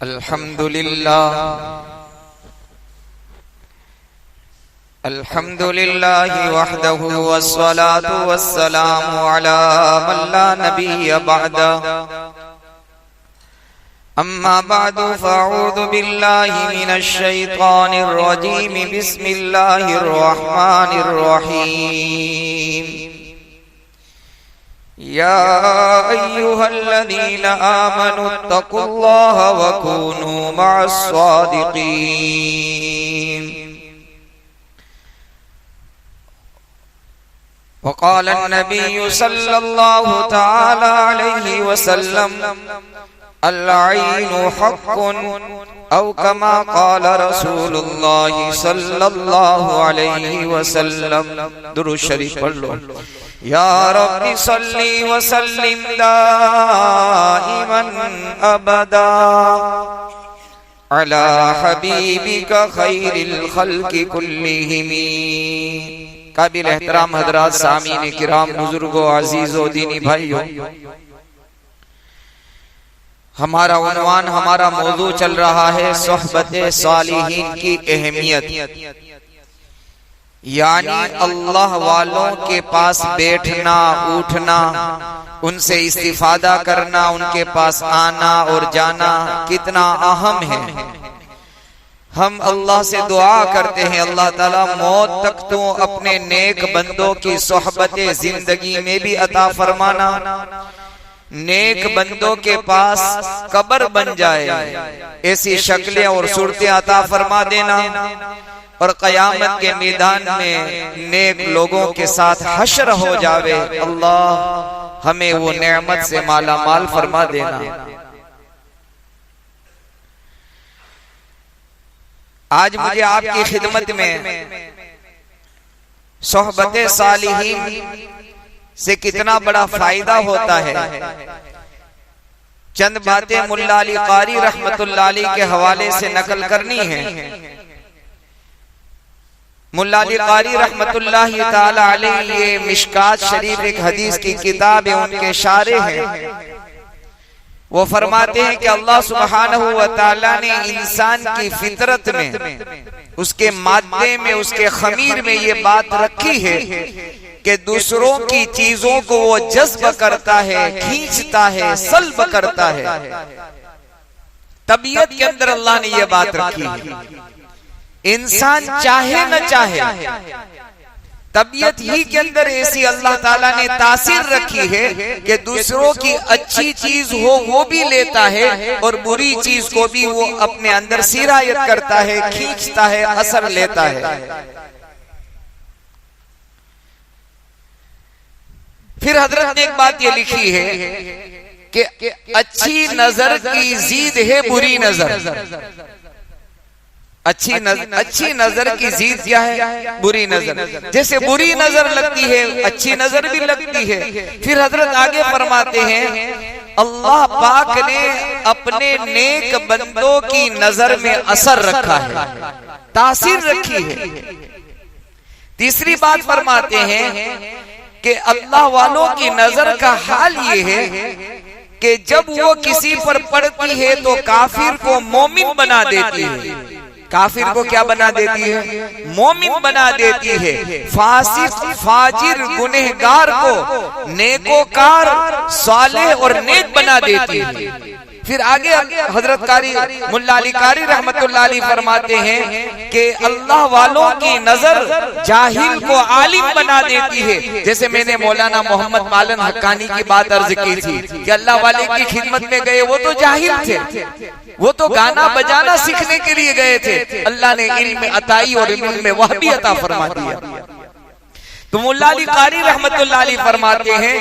अल्हम्दुलिल्लाह वहदहु वस्सलातु वस्सलामु अला मन ला नबिय्य बअदा अम्मा बअदु फअऊज़ु बिल्लाहि मिनश शैतानिर रजीम बिस्मिल्लाहिर रहमानिर रहीम या अय्युहल्लज़ीना आमनुत्तक़ुल्लाह व कूनू मअस सादिक़ीन वक़ाल अन्नबी सल्लल्लाहु तआला अलैहि वसल्लम अल-ऐनु हक़्क़ुन औ कमा क़ाल रसूलुल्लाह सल्लल्लाहु अलैहि वसल्लम। दुरूद शरीफ पढ़ लो। या रब्बी सल्ली व सल्लिम दाइमन अबदा अला हबीबिका खैरिल खल्क़ि कुल्लिहिम। काबिल एहतराम हजरात, सामीन किराम, बुजुर्गो, अजीजो, दीनी भाइयों, हमारा उन्वान, हमारा मौजू चल रहा है सोहबते सालिहीन की अहमियत, यानी अल्लाह वालों के पास बैठना, उठना, उनसे इस्तिफादा करना, उनके पास आना और जाना कितना अहम है। हम अल्लाह से दुआ करते हैं, अल्लाह ताला मौत तक तो अपने नेक बंदों की सोहबते जिंदगी में भी अता फरमाना, नेक बंदों के पास कब्र बन जाए ऐसी शक्लें और सूरतें अता फरमा देना, और कयामत के मैदान में नेक लोगों के साथ हश्र हो जावे। अल्लाह हमें वो नेमत से माला माल फरमा देना। आज मुझे आपकी खिदमत में सोहबते सालिहीन से कितना बड़ा फायदा होता है, चंद बातें मुल्ला अली कारी रहमतुल्लाह अलैह के हवाले से नकल करनी है। मुल्ला अली कारी रहमतुल्लाह ताला अलैह ये मिशकात शरीफ एक हदीस की किताब है, उनके शारे हैं। वो फरमाते हैं कि अल्लाह सुब्हानहू व तआला ने इंसान की फितरत में, उसके मादे में, उसके खमीर में ये बात रखी है कि दूसरों की चीजों को वो जज्ब करता है, खींचता है, सल्ब करता है। तबीयत के अंदर अल्लाह ने ये बात रखी है। इंसान चाहे न चाहे, तबीयत ही के अंदर ऐसी अल्लाह ताला ने तासीर रखी है कि दूसरों की अच्छी चीज हो वो भी लेता है और बुरी चीज को भी वो अपने अंदर सिरायत करता है, खींचता है, असर लेता है। फिर हजरत ने एक बात ये लिखी है कि अच्छी नजर की जीद है बुरी नजर। अच्छी नजर की जीत क्या है? बुरी नजर। जैसे बुरी नजर लगती है, अच्छी नजर भी लगती है। फिर हजरत आगे फरमाते हैं अल्लाह पाक ने अपने नेक बंदों की नजर में असर रखा है, तासीर रखी है। तीसरी बात फरमाते हैं कि अल्लाह वालों की नजर का हाल ये है कि जब वो किसी पर पड़ती है तो काफिर को मोमिन बना देती है। काफिर को क्या बना देती है? मोमिन बना देती है। फासिक, फाजिर, गुनहगार को नेकोकार, सालेह और नेक बना देती है। फिर आगे हजरत कारी मुल्ला अली कारी रहमतुल्लाह अलैह फरमाते हैं कि अल्लाह वालों की नजर जाहिल को आलिम बना देती है। जैसे मैंने मौलाना मोहम्मद मालन हक्कानी की बात अर्ज की थी कि अल्लाह वाले की खिदमत में गए, वो तो जाहिल थे, वो तो गाना बजाना सीखने के लिए गए थे। अल्लाह ने इल्म अताई और इल्म में वह भी अता फरमा दिया। तो मुल्ला अली कारी रहमतुल्लाह अलैह फरमाते हैं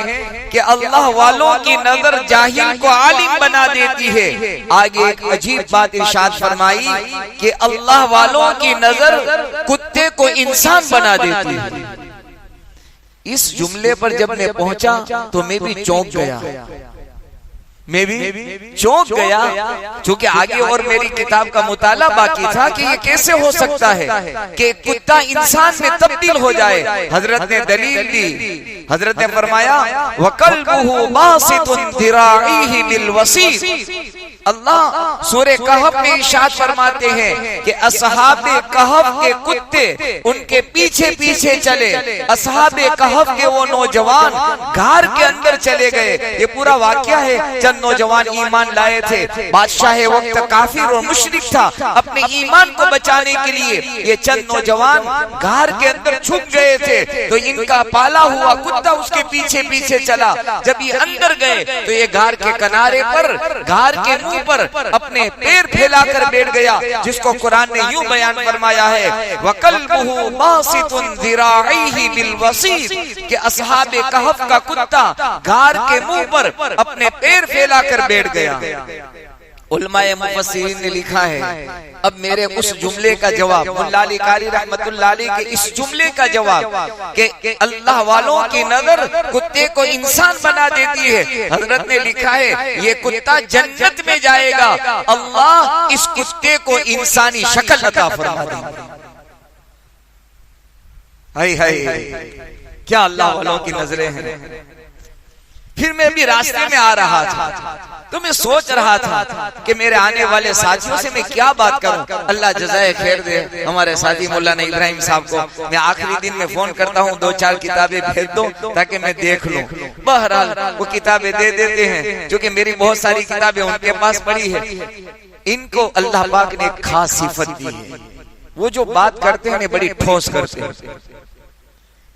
कि अल्लाह वालों की नजर जाहिल को आलिम बना देती है। आगे एक अजीब बात इरशाद फरमाई कि अल्लाह वालों की नजर कुत्ते को इंसान बना देती है। इस जुमले पर जब मैं पहुंचा तो मैं भी चौंक गया, चूंकि आगे और मेरी किताब का मुताला बाकी था कि ये कैसे हो सकता है कि कुत्ता इंसान में तब्दील हो जाए। हजरत ने दलील दी, हजरत ने फरमाया वकल्बुहु बासितुन दिराइहि बिल वसीत। अल्लाह सूरे कहफ में इरशाद फरमाते हैं कि असहाबे कहफ के कुत्ते उनके पीछे पीछे चले, असहाबे कहफ के वो नौजवान घर के अंदर चले गए। ये पूरा वाकया है, चंद नौजवान ईमान लाए थे, बादशाह वक्त काफिर और मुशरिक था, अपने ईमान को बचाने के लिए ये चंद नौजवान घर के अंदर छुप गए थे। तो इनका पाला हुआ कुत्ता उसके पीछे पीछे चला। जब ये अंदर गए तो ये घर के किनारे पर, घर के पर अपने पैर फैलाकर बैठ गया, जिसको कुरान ने यूं बयान फरमाया है वकल्बुहु बासितुन दिराइहि बिल वसीत, कि असहाबे कहफ का कुत्ता गार के मुंह पर अपने पैर फैलाकर बैठ गया। उलमाए मुफस्सिरीन ने लिखा है, अब मेरे उस जुमले का जवाब, मुल्ला अली कारी रहमतुल्लाह अलैह के इस जुमले का जवाब कि अल्लाह वालों की नजर कुत्ते को इंसान बना देती है। हजरत ने लिखा है ये कुत्ता जन्नत में जाएगा, अल्लाह इस कुत्ते को इंसानी शक्ल अता फरमा देगा। हाय हाय, क्या अल्लाह वालों की नजरें हैं। फिर मैं भी रास्ते में आ रहा था तो मैं सोच रहा था कि मेरे आने वाले साथियों से मैं क्या बात करूं। अल्लाह जज़ाए खैर दे हमारे साथी मौलाना इब्राहिम साहब को। मैं आखिरी दिन में फोन करता हूं 2-4 किताबें भेज दो ताकि मैं देख लूं। बहरहाल वो किताबें दे देते हैं, क्योंकि मेरी बहुत सारी किताबें उनके पास पड़ी है। इनको अल्लाह पाक ने एक खास सिफत दी है, वो जो बात करते हैं बड़ी ठोस करते हैं,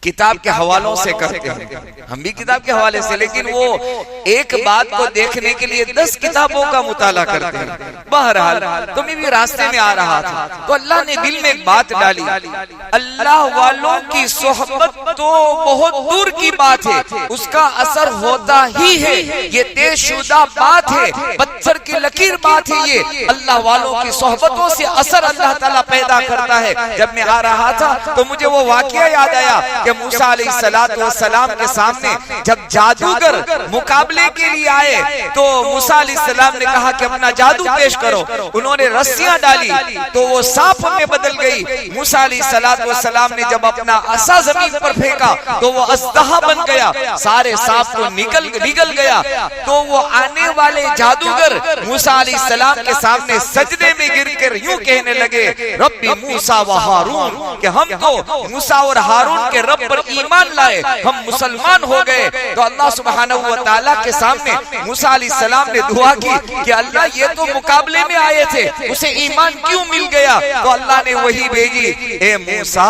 किताब के हवालों से करते हैं। हम भी किताब के हवाले से, लेकिन वो एक बात को देखने के लिए 10 किताबों का मुताला करते हैं। बहरहाल तो मैं भी रास्ते में आ रहा था तो अल्लाह ने दिल में एक बात डाली, अल्लाह वालों की सोहबत तो बहुत दूर की बात है, उसका असर होता ही है। ये तयशुदा बात है, पत्थर की लकीर बात है। ये अल्लाह वालों की सोहबतों से असर अल्लाह ताला पैदा करता है। जब मैं आ रहा था तो मुझे वो वाकया याद आया कि मूसा अलैहिस्सलातु वस्सलाम के सामने जब जादूगर मुकाबले के लिए आए तो मूसा अलैहिस्सलाम ने कहा कि अपना जादू पेश करो। उन्होंने रस्सियां डाली तो वो सांप में बदल गई। मूसा अलैहिस्सलातु वस्सलाम ने जब अपना असा जमीन पर फेंका तो वो अज़दहा बन गया, सारे सांप को निगल गया। तो वो आने वाले जादूगर मूसा अलैहिस्सलाम के सामने सजदे में गिरकर यूं कहने लगे, रब्बी मूसा व हारून, कि हम तो मूसा और हारून के रब पर ईमान लाए, हम मुसलमान हो गए। तो अल्लाह सुब्हानहू व तआला के सामने मूसा अलैहिस्सलाम ने दुआ की कि अल्लाह ये तो मुकाबले में आए थे, उसे ईमान क्यों मिल गया? तो अल्लाह ने वही भेजी, ए मूसा,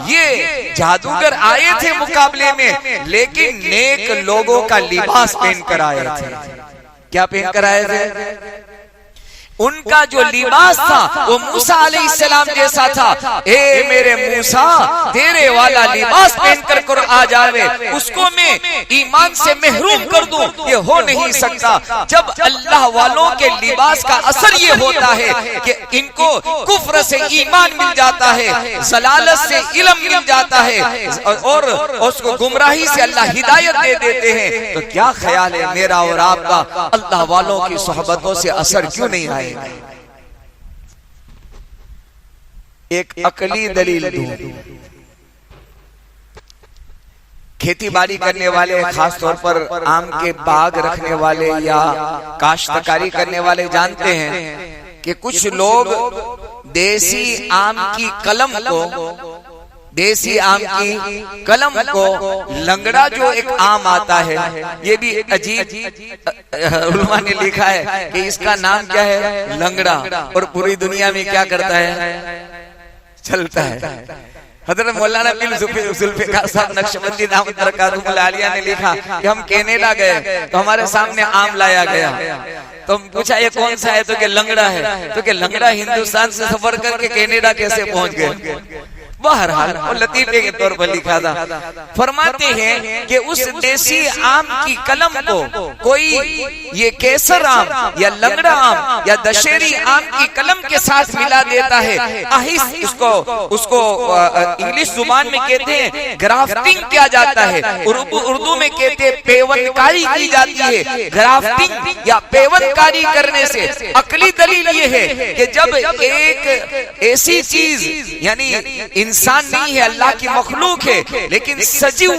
ये जादूगर आए थे मुकाबले में, लेकिन नेक लोगों का लिबास पहन कर आए थे। क्या पहन कर आए थे? उनका जो लिबास था वो मूसा अलैहिस्सलाम जैसा था। ए मेरे मूसा, तेरे वाला लिबास पहनकर आ जावे, उसको मैं ईमान से महरूम कर दूं, ये हो नहीं सकता। जब अल्लाह वालों के लिबास का असर ये होता है कि इनको कुफ्र से ईमान मिल जाता है, जलालत से इल्म मिल जाता है, और उसको गुमराही से अल्लाह हिदायत दे देते हैं। तो क्या ख्याल है मेरा और आपका, अल्लाह वालों की सोहबतों से असर क्यों नहीं आए? एक अकली दलील दूं। खेती बाड़ी करने वाले, खास तौर पर आम के बाग रखने वाले या काश्तकारी करने वाले जानते हैं कि कुछ लोग देसी आम की कलम को लंगड़ा जो एक आम आता है, ये भी अजीब उलमा ने लिखा है कि इसका नाम क्या है, लंगड़ा, और पूरी दुनिया में क्या करता है, चलता है। हजरत मौलाना बिन जुल्फिकार साहब नक्शबंदी दामत बरकातुहुल आलिया ने लिखा कि हम कनाडा गए तो हमारे सामने आम लाया गया, तो पूछा ये कौन सा है, तो कि लंगड़ा है। तो कि लंगड़ा हिंदुस्तान से सफर करके कनाडा कैसे पहुंच गए? बहरहाल और लतीफे के तौर पर लिखा था। फरमाते हैं कि उस देसी आम की कलम को कोई ये केसर आम या लंगड़ा आम या दशहरी आम की कलम के साथ मिला देता है। उसको इंग्लिश जुबान में कहते हैं ग्राफ्टिंग किया जाता है, उर्दू में कहते हैं पेवनकारी की जाती है। ग्राफ्टिंग या पेवनकारी करने से अकली दलील ये है कि जब एक ऐसी चीज यानी इंसान नहीं है, अल्लाह की मखलूक है, लेकिन सजीव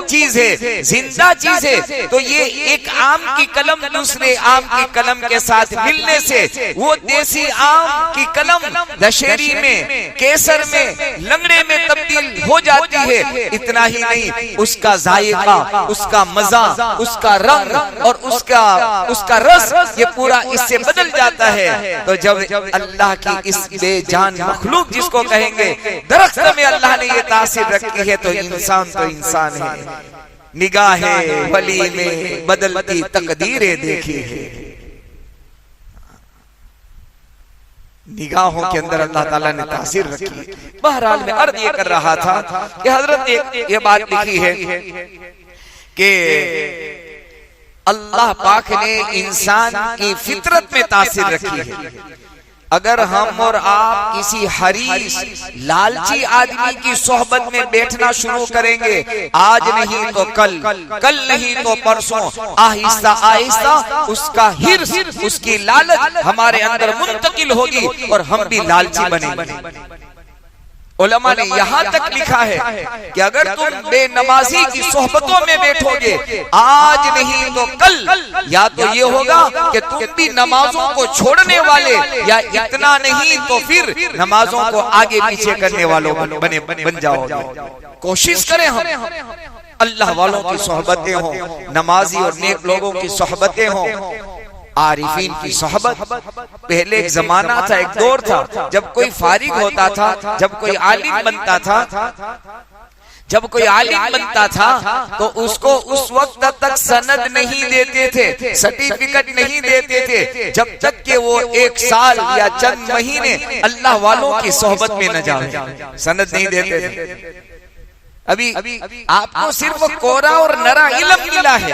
चीज है, जिंदा चीज है। तो ये एक आम की कलम दूसरे आम की कलम के साथ मिलने से वो देसी आम की कलम दशहरी में, केसर में, लंगड़े में तब्दील हो जाती है। इतना ही नहीं, उसका जायका, उसका मजा, उसका रंग और उसका रस, ये पूरा इससे बदल जाता है। तो जब अल्लाह की इस बेजान मखलूक जिसको कहेंगे दरख्त में अल्लाह ने ये तासीर रखी है, तो इंसान है। निगाहे वली में बदलती तकदीरें देखी है। निगाहों के अंदर अल्लाह ताला ने तासीर रखी है। बहरहाल मैं अर्ज ये कर रहा था कि हजरत ने ये बात लिखी है कि अल्लाह पाक ने इंसान की फितरत में तासीर रखी है। अगर हम और आप किसी हरीस लालची आदमी की सोहबत में बैठना शुरू करेंगे, आज नहीं तो कल नहीं तो परसों, आहिस्ता आहिस्ता उसका हिर्स, उसकी लालच हमारे अंदर मुंतकिल होगी और हम भी लालची बनेंगे। उलमा ने यहाँ तक लिखा है कि अगर तुम बेनमाजी की सोहबतों में बैठोगे, आज नहीं तो कल, या तो ये होगा कि तुम भी नमाजों को छोड़ने वाले, या इतना नहीं तो फिर नमाजों को आगे पीछे करने वालों बन जाओगे। कोशिश करें हम अल्लाह वालों की सोहबतें हों, नमाजी और नेक लोगों की सोहबतें हों, आरिफीन की सोहबत। पहले एक जमाना था, एक दौर था, जब कोई फारिग होता था, जब कोई आलिम बनता था, तो उसको उस वक्त तक सनद नहीं देते थे, सर्टिफिकेट नहीं देते थे, जब तक कि वो 1 साल या चंद महीने अल्लाह वालों की सोहबत में न जाए, सनद नहीं देते थे। अभी आपको सिर्फ कोरा और नरा इल्म मिला है,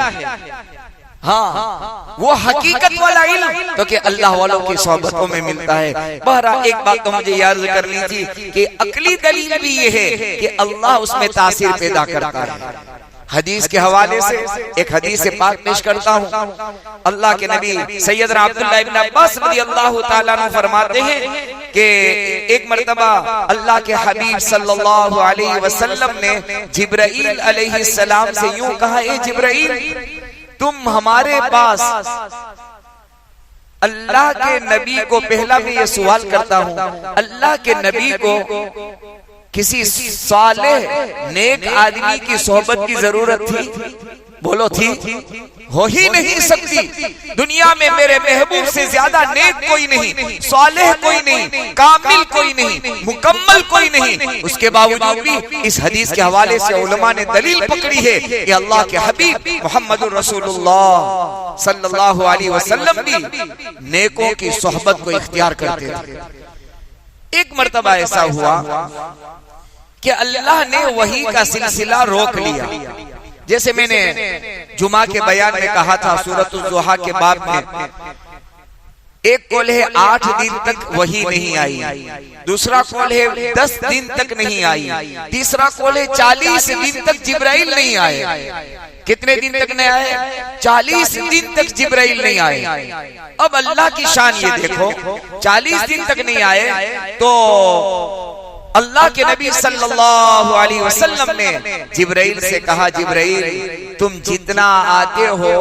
हाँ, वो हकीकत वाला इल्म तो कि अल्लाह वालों की सोहबतों में मिलता है। बहरहाल एक बात तो मुझे याद करनी थी कि अकली दलील भी ये है कि अल्लाह उसमें तासीर पैदा करता है। हदीस के हवाले से एक हदीस से पाक पेश करता हूँ। अल्लाह के नबी सैयदना अब्दुल्लाह इब्न अब्बास रज़ियल्लाहु ताला अन्हु फरमाते हैं कि एक मर्तबा अल्लाह के हबीब सल्लल्लाहु अलैहि वसल्लम ने जिब्राइल अलैहिस्सलाम से यूं कहा, ए जिब्राइल, तुम हमारे पास अल्लाह के नबी को, पहला मैं ये सवाल करता हूँ, अल्लाह के नबी को किसी सालेह नेक आदमी की सोहबत की जरूरत थी? बोलो थी? हो ही नहीं सकती। दुनिया में मेरे महबूब से ज्यादा नेक कोई नहीं, सालेह कोई नहीं, कामिल कोई नहीं, मुकम्मल कोई नहीं। उसके बावजूद भी इस हदीस के हवाले से उलमा ने दलील पकड़ी है कि अल्लाह के हबीब मोहम्मद रसूलुल्लाह सल्लल्लाहु अलैहि वसल्लम भी नेकों की सोहबत को इख्तियार करते थे। एक मर्तबा ऐसा हुआ कि अल्लाह ने वही का सिलसिला रोक लिया। जैसे मैंने जुमा के बयान में कहा था, सूरतुल ज़ुहा के बाब में, एक कौल है 8 दिन तक वही नहीं आई, दूसरा कौल है 10 दिन तक नहीं आई, तीसरा कौल है 40 दिन तक जिब्राइल नहीं आए। कितने दिन तक नहीं आए? 40 दिन तक जिब्राइल नहीं आए। अब अल्लाह की शान ये देखो, 40 दिन तक नहीं आए तो अल्लाह के नबी सल्लल्लाहु अलैहि वसल्लम ने जिब्राइल से कहा, जिब्राइल तुम जितना आते हो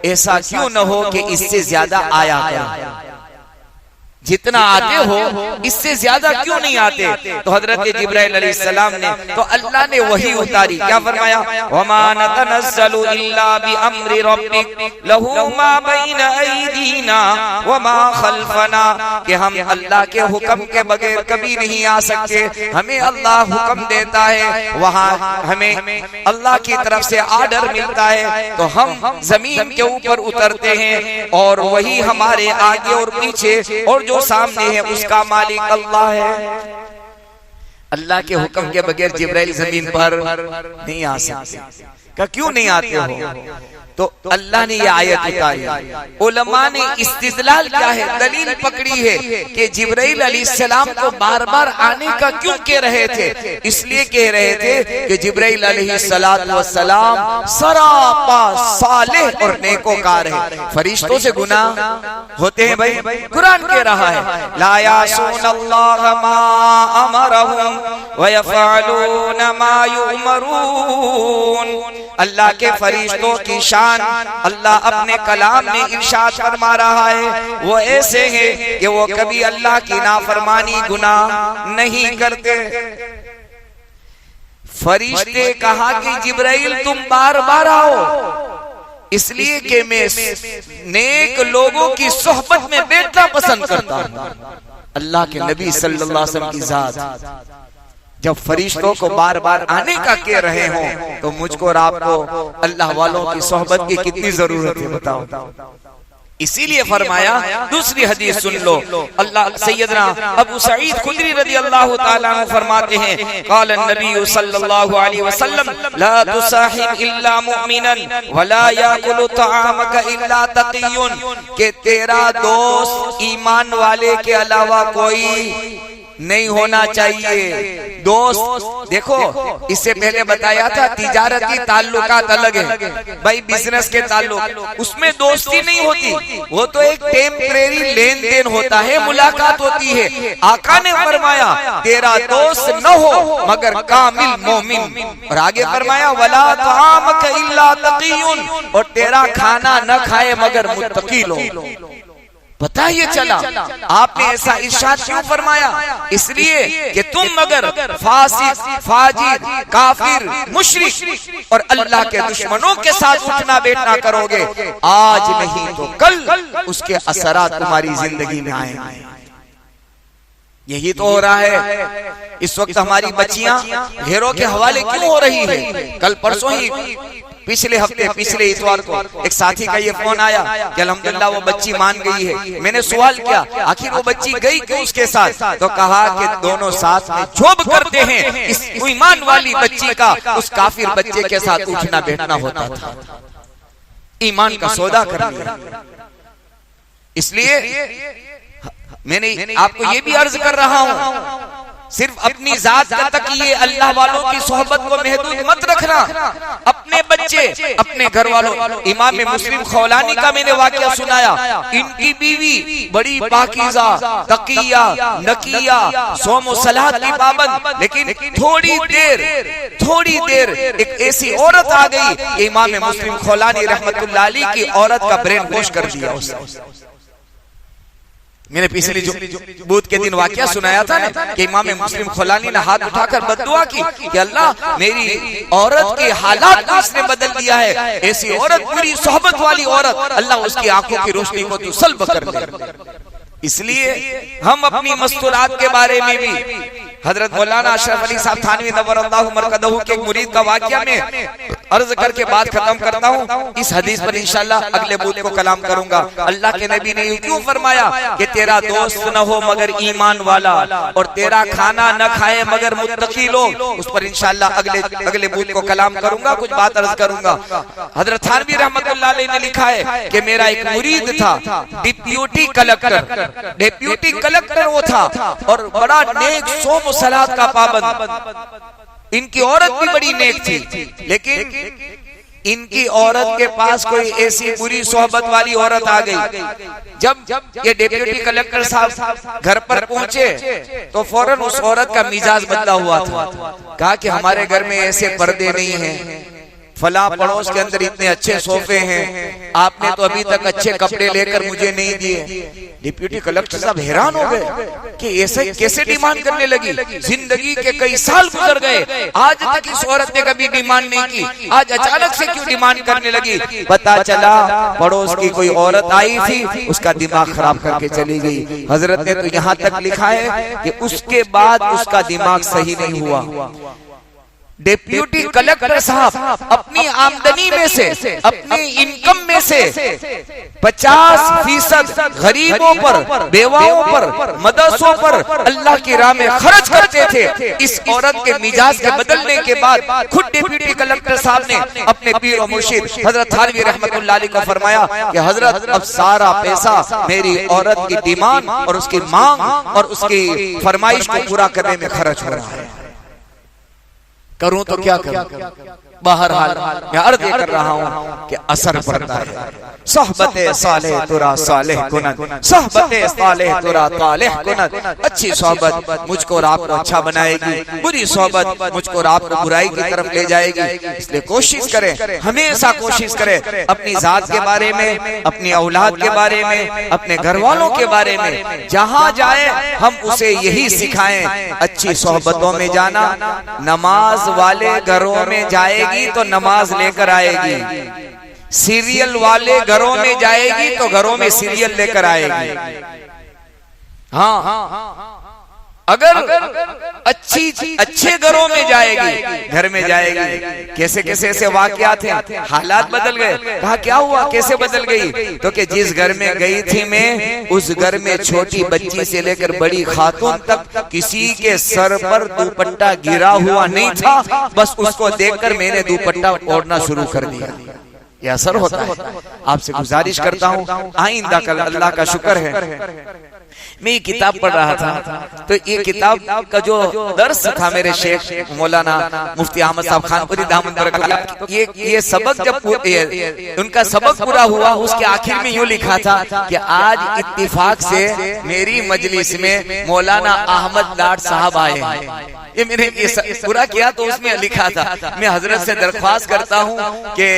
ऐसा क्यों न हो कि इससे ज्यादा आया करो, जितना आते हो इससे ज्यादा क्यों नहीं आते? तो हजरत जिब्राइल अलैहिस्सलाम ने, तो अल्लाह ने वही उतारी, क्या फरमाया, वमा नतनज़्ज़लु इल्ला बिअम्रि रब्बिक लहू मा बैन अयदीना वमा खल्फना, कि हम अल्लाह के हुक्म के बगैर कभी नहीं आ सकते। हमें अल्लाह हुक्म देता है, वहाँ हमें अल्लाह की तरफ से आर्डर मिलता है, तो हम जमीन के ऊपर उतरते हैं और वही हमारे आगे और पीछे और जो सामने है उसका मालिक अल्लाह है। अल्लाह के हुक्म के बगैर जिब्राइल जमीन पर नहीं आ सकते। क्या क्यों नहीं आते हो? तो अल्लाह ने ये आयत उतारी। उलमा ने इस्तिदलाल क्या है, दलील पकड़ी है कि जिब्राइल अलैहिस्सलाम को बार बार आने का क्यों कह रहे थे। इसलिए कह रहे थे कि जिब्राइल अलैहिस्सलाम सरापा सालेह और नेकोकार है। फरिश्तों से गुनाह होते हैं भाई, कुरान कह रहा है ला यासूनल्लाह मा अमरहुम व यफअलून मा युमरून। अल्लाह के फरिश्तों की शान अल्लाह अपने कलाम में इरशाद फरमा रहा है, वो ऐसे हैं कि वो कभी अल्लाह की नाफरमानी गुनाह नहीं करते। फरिश्ते कहा कि जिब्राइल तुम बार बार आओ, इसलिए कि मैं नेक लोगों की सोहबत में बैठना पसंद करता हूं। अल्लाह के नबी सल्लल्लाहु अलैहि वसल्लम की जात जब फरिश्तों को बार बार आने का कह रहे हो तो मुझको और आपको अल्लाह वालों की सोहबत की कितनी जरूरत है बताओ। इसीलिए फरमाया, दूसरी हदीस सुन लो, अल्लाह सैयदना अबू सईद खुदरी रज़ियल्लाहु ताला अन्हु फरमाते हैं क़ाल नबी सल्लल्लाहु अलैहि वसल्लम ला तुसाहिब इल्ला मुमिनन वला याकुलु तआमका इल्ला तक़ियुन, के तेरा दोस्त ईमान वाले के अलावा कोई नहीं होना चाहिए। दोस्त देखो, इससे पहले बताया था तिजारती ताल्लुकात अलग है भाई, बिजनेस के ताल्लुक उसमें दोस्ती नहीं होती, वो तो एक टेम्परेरी लेन देन होता है, मुलाकात होती है। आका ने फरमाया तेरा दोस्त न हो मगर कामिल मोमिन, और आगे फरमाया वला तआमका इल्ला तक़ियुन, और तेरा खाना न खाए मगर मुत्तकी लोग। पता ये चला आपने ऐसा इरशाद क्यों फरमाया, इसलिए कि तुम अगर फासिक फाजिर काफिर मुशरिक और अल्लाह के दुश्मनों के साथ उठना बैठना करोगे, आज नहीं तो कल उसके असरात तुम्हारी जिंदगी में आएंगे। यही तो हो रहा है इस वक्त। हमारी बच्चियां घेरों के हवाले क्यों हो रही है। कल परसों ही पिछले हफ्ते पिछले इतवार को एक साथी का ये फोन आया कि अल्हम्दुलिल्लाह वो बच्ची मान गई है। मैंने सवाल किया आखिर वो बच्ची गई क्यों उसके साथ, तो कहा कि दोनों साथ में जॉब करते हैं, इस ईमान वाली बच्ची का उस काफिर बच्चे के साथ उठना बैठना होता था, ईमान का सौदा कर लिया। इसलिए मैंने आपको ये भी अर्ज कर रहा हूं, सिर्फ अपनी जात तक ये अल्लाह वालों की सोहबत को महदूद मत रखना, अपने बच्चे अपने घर वालों। इमाम मुस्लिम खौलानी का मैंने वाकया सुनाया, इनकी बीवी बड़ी पाकीज़ा तकिया नकिया सोम सलात की पाबंद, लेकिन थोड़ी देर एक ऐसी औरत आ गई, इमाम मुस्लिम खौलानी रहमतुल्लाह अलैह की औरत का ब्रेन वॉश कर दिया उसने। मैंने पिछले जो बूथ के दिन वाकया सुनाया था ना कि इमाम मुस्लिम खौलानी ने हाथ उठाकर बद्दुआ की कि अल्लाह मेरी औरत के हालात को इसने बदल दिया है, ऐसी औरत मेरी सोहबत वाली औरत, अल्लाह उसकी आंखों की रोशनी को तू सल्ब कर दे। इसलिए हम अपनी मस्तूरात के बारे में भी हजरत मौलाना अशरफ अली साहब थानवी नव्वरल्लाहु मरकदहू के मुरीद का वाकया में अर्ज करके बात खत्म करता हूँ। इस हदीस पर इंशाल्लाह अगले बुध को कलाम करूंगा। अल्लाह के नबी ने क्यों फरमाया कि तेरा दोस्त न हो मगर ईमान वाला, और तेरा खाना न खाए मगर मुत्तकी लोग, उस पर इंशाल्लाह अगले बुध को कलाम करूंगा, कुछ बात अर्ज करूंगा। हजरत थानवी रहमतुल्लाह अलैह ने लिखा है कि मेरा एक मुरीद था, डिप्यूटी कलेक्टर वो था, और बड़ा नेक सोम सलात का पाबंद। इनकी औरत भी बड़ी नेक थी, लेकिन इनकी औरत के पास कोई ऐसी बुरी सोहबत वाली औरत आ गई। जब ये डिप्टी कलेक्टर साहब घर पर पहुंचे तो फौरन उस औरत का मिजाज बदला हुआ था। कहा कि हमारे घर में ऐसे पर्दे नहीं हैं, फला पड़ोस के अंदर इतने अच्छे सोफे हैं, आपने तो अभी तक अच्छे कपड़े लेकर मुझे नहीं दिए। डिप्टी कलेक्टर साहब हैरान हो गए कि ऐसे कैसे डिमांड करने लगी। जिंदगी के कई साल गुजर गए, आज तक इस औरत ने कभी डिमांड नहीं की, आज अचानक से क्यों डिमांड करने लगी। पता चला पड़ोस की कोई औरत आई थी, उसका दिमाग खराब करके चली गई। हजरत ने तो यहाँ तक लिखा है कि उसके बाद उसका दिमाग सही नहीं हुआ। डिप्यूटी कलेक्टर साहब अपनी आमदनी में से, अपनी इनकम में से 50% गरीबों पर, बेवाओं पर, मदरसों पर अल्लाह की राह में खर्च करते थे। इस औरत के मिजाज के बदलने के बाद खुद डिप्यूटी कलेक्टर साहब ने अपने पीर और मुर्शिद हजरत थानवी रहमतुल्लाह अलैह को फरमाया कि हजरत अब सारा पैसा मेरी औरत की डिमांड और उसकी मांग और उसकी फरमाइश को पूरा करने में खर्च हो रहा है। करूं तो क्या करूं? बहरहाल मैं अर्ज कर रहा हूं कि असर पड़ता है। सोहबते सालेह तुरा सालेह कुनत, सोहबते सालेह तुरा तालेह कुनत। अच्छी सोहबत मुझको और आपको अच्छा बनाएगी, बुरी सोहबत मुझको और आपको बुराई की तरफ ले जाएगी। इसलिए कोशिश करें, हमेशा कोशिश करें अपनी जात के बारे में, अपनी औलाद के बारे में, अपने घर वालों के बारे में जहां जाए हम उसे यही सिखाएं, अच्छी सोहबतों में जाना। नमाज वाले घरों में जाएगी तो नमाज लेकर आएगी, सीरियल वाले घरों में जाएगी तो घरों में सीरियल लेकर आएगी। हाँ, अगर अच्छे घरों में जाएगी, घर में जाएगी। कैसे कैसे ऐसे वाकयात हैं, हालात बदल गए। कहा क्या हुआ, कैसे बदल गई? तो कि जिस घर में गई थी मैं, उस घर में छोटी बच्ची से लेकर बड़ी खातून तक किसी के सर पर दुपट्टा गिरा हुआ नहीं था। बस उसको देखकर मैंने दुपट्टा ओढ़ना शुरू कर दिया। यह असर होता है। आपसे गुजारिश करता हूँ आइंदा कल, अल्लाह का शुक्र है मैं ये किताब पढ़ रहा था, तो ये किताब का जो दर्स था मेरे शेख मौलाना मुफ्ती अहमद साहब खानपुरी दामद बरकत, ये सबक जब उनका सबक पूरा हुआ, उसके आखिर में यूं लिखा था कि आज इत्तिफाक से मेरी मजलिस में मौलाना अहमद लाड साहब आए हैं। ये मैंने पूरा किया तो उसमें लिखा था, मैं हजरत से दरख्वास्त करता हूँ कि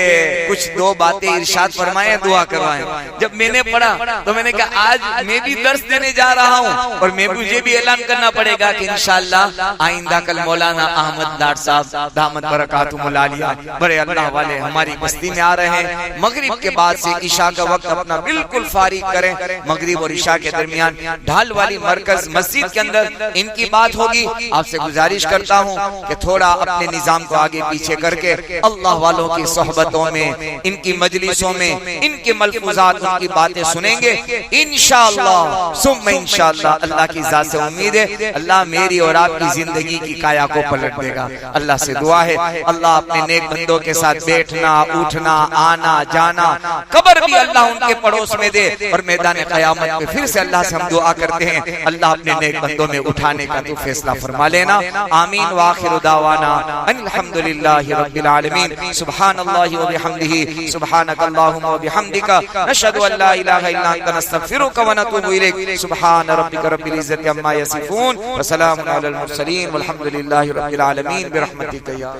कुछ दो बातें इरशाद फरमाएं, दुआ करवाएं। जब मैंने पढ़ा तो मैंने कहा आज मैं भी दर्स देने जा रहा हूँ और मुझे भी ऐलान करना पड़ेगा कि इंशाअल्लाह आइंदा कल मौलाना अहमद लाड साहब दामद बरकातुहुल आलिया बड़े अल्लाह वाले हमारी बस्ती में आ रहे हैं। मगरिब के बाद से ईशा का वक्त अपना बिल्कुल फारिग करें। मगरिब और ईशा के दरमियान ढाल वाली मरकज मस्जिद के अंदर इनकी बात होगी। आपसे गुजारिश करता हूँ कि थोड़ा अपने निजाम को आगे पीछे करके अल्लाह वालों की सोहबतों में, इनकी मजलिसों में, इनके मलफूजात, उनकी बातें सुनेंगे इंशाअल्लाह सुम्मा इंशाअल्लाह। अल्लाह की जात से उम्मीद है अल्लाह मेरी और आपकी जिंदगी की काया को पलट देगा। अल्लाह से दुआ है अल्लाह अपने नेक बंदों के साथ बैठना, उठना, आना जाना, कब्र भी अल्लाह उनके पड़ोस में दे और मैदान क़यामत में फिर से अल्लाह से हम दुआ करते हैं अल्लाह अपने नेक बंदों में उठाने का तो फैसला फरमा लेना। आमीन व आखिरु दावाना अल्हम्दुलिल्लाहि रब्बिल आलमीन। सुब्हानल्लाहि व बिहम्दिही सुब्हानकल्लाहुम्मा व बिहम्दिका नशहदु अन ला इलाहा इल्ला अंता नस्तगफिरुका व नतूबु इलैक। सुब्हान रब्बिका रब्बिल इज्जति अम्मा यसिफून व सलामुन अलल मुरसलीन वल्हम्दुलिल्लाहि रब्बिल आलमीन बिरहमतिका या